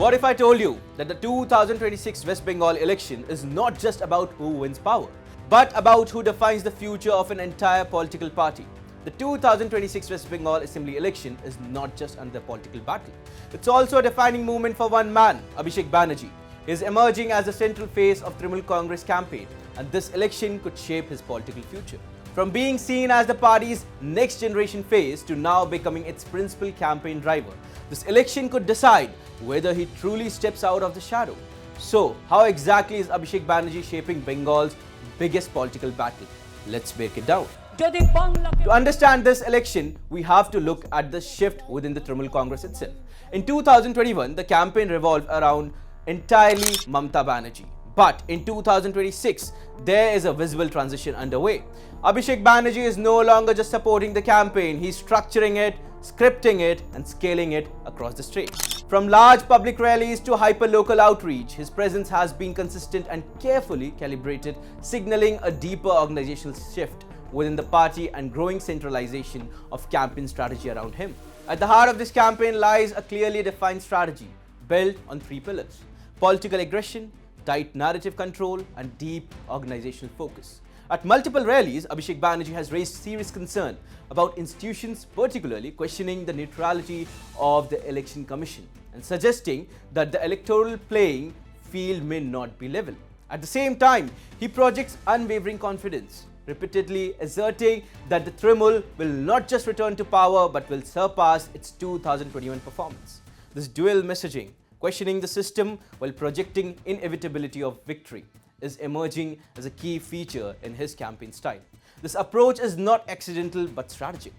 What if I told you that the 2026 West Bengal election is not just about who wins power, but about who defines the future of an entire political party? The 2026 West Bengal Assembly election is not just another political battle. It's also a defining moment for one man, Abhishek Banerjee. He is emerging as the central face of Trinamool Congress campaign, and this election could shape his political future. From being seen as the party's next generation face to now becoming its principal campaign driver, this election could decide whether he truly steps out of the shadow. So, how exactly is Abhishek Banerjee shaping Bengal's biggest political battle? Let's break it down. To understand this election, we have to look at the shift within the Trinamool Congress itself. In 2021, the campaign revolved around entirely Mamata Banerjee. But in 2026, there is a visible transition underway. Abhishek Banerjee is no longer just supporting the campaign, he's structuring it, scripting it and scaling it across the state. From large public rallies to hyper-local outreach, his presence has been consistent and carefully calibrated, signaling a deeper organizational shift within the party and growing centralization of campaign strategy around him. At the heart of this campaign lies a clearly defined strategy built on three pillars: political aggression, tight narrative control and deep organizational focus. At multiple rallies, Abhishek Banerjee has raised serious concern about institutions, particularly questioning the neutrality of the Election Commission and suggesting that the electoral playing field may not be level. At the same time, he projects unwavering confidence, repeatedly asserting that the Trinamool will not just return to power but will surpass its 2021 performance. This dual messaging, questioning the system while projecting inevitability of victory, is emerging as a key feature in his campaign style. This approach is not accidental but strategic.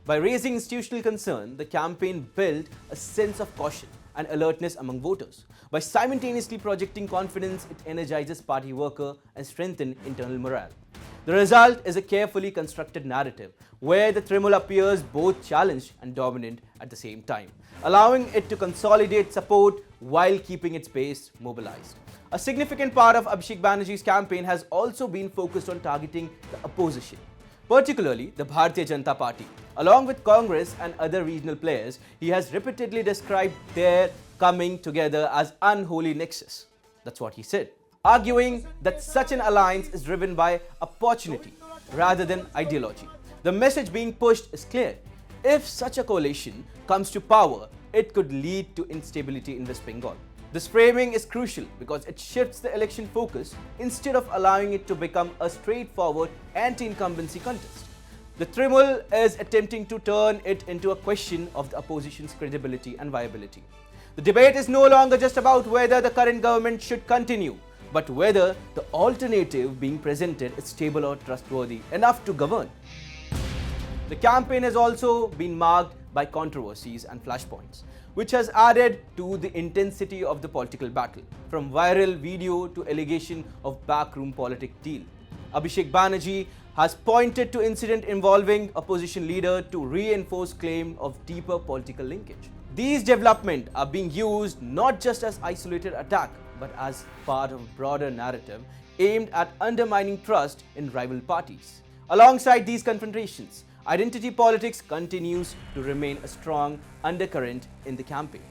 By raising institutional concern, the campaign built a sense of caution and alertness among voters. By simultaneously projecting confidence, it energizes party workers and strengthens internal morale. The result is a carefully constructed narrative where the Trinamool appears both challenged and dominant at the same time, allowing it to consolidate support while keeping its base mobilized. A significant part of Abhishek Banerjee's campaign has also been focused on targeting the opposition, particularly the Bharatiya Janata Party. Along with Congress and other regional players, he has repeatedly described their coming together as unholy nexus. That's what he said, arguing that such an alliance is driven by opportunity rather than ideology. The message being pushed is clear. If such a coalition comes to power, it could lead to instability in West Bengal. This framing is crucial because it shifts the election focus instead of allowing it to become a straightforward anti-incumbency contest. The Trinamool is attempting to turn it into a question of the opposition's credibility and viability. The debate is no longer just about whether the current government should continue, but whether the alternative being presented is stable or trustworthy enough to govern. The campaign has also been marked by controversies and flashpoints, which has added to the intensity of the political battle. From viral video to allegation of backroom politic deal, Abhishek Banerjee has pointed to incident involving opposition leader to reinforce claim of deeper political linkage. These developments are being used not just as isolated attack, but as part of a broader narrative aimed at undermining trust in rival parties. Alongside these confrontations, identity politics continues to remain a strong undercurrent in the campaign.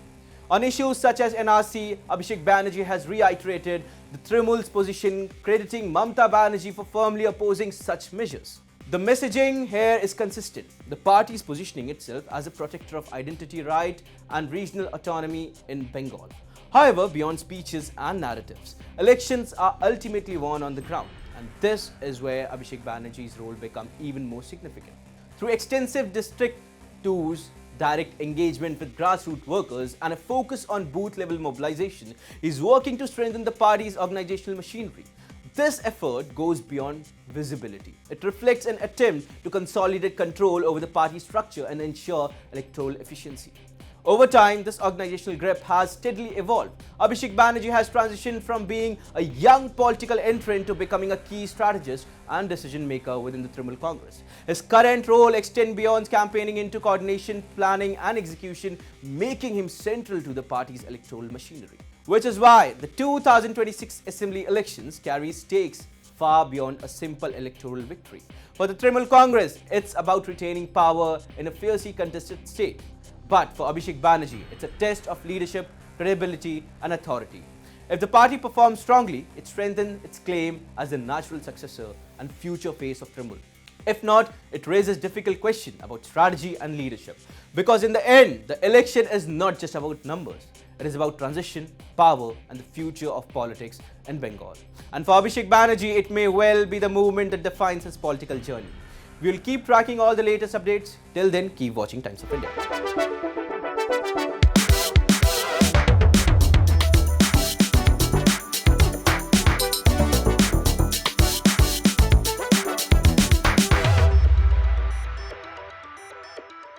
On issues such as NRC, Abhishek Banerjee has reiterated the Trinamool's position, crediting Mamata Banerjee for firmly opposing such measures. The messaging here is consistent. The party is positioning itself as a protector of identity right and regional autonomy in Bengal. However, beyond speeches and narratives, elections are ultimately won on the ground, and this is where Abhishek Banerjee's role becomes even more significant. Through extensive district tours, direct engagement with grassroots workers, and a focus on booth-level mobilization, he is working to strengthen the party's organizational machinery. This effort goes beyond visibility. It reflects an attempt to consolidate control over the party structure and ensure electoral efficiency. Over time, this organizational grip has steadily evolved. Abhishek Banerjee has transitioned from being a young political entrant to becoming a key strategist and decision maker within the Trinamool Congress. His current role extends beyond campaigning into coordination, planning and execution, making him central to the party's electoral machinery. Which is why the 2026 Assembly elections carry stakes far beyond a simple electoral victory. For the Trinamool Congress, it's about retaining power in a fiercely contested state. But for Abhishek Banerjee, it's a test of leadership, credibility and authority. If the party performs strongly, it strengthens its claim as the natural successor and future face of Trinamool. If not, it raises difficult questions about strategy and leadership. Because in the end, the election is not just about numbers. It is about transition, power and the future of politics in Bengal. And for Abhishek Banerjee, it may well be the movement that defines his political journey. We will keep tracking all the latest updates. Till then, keep watching Times of India.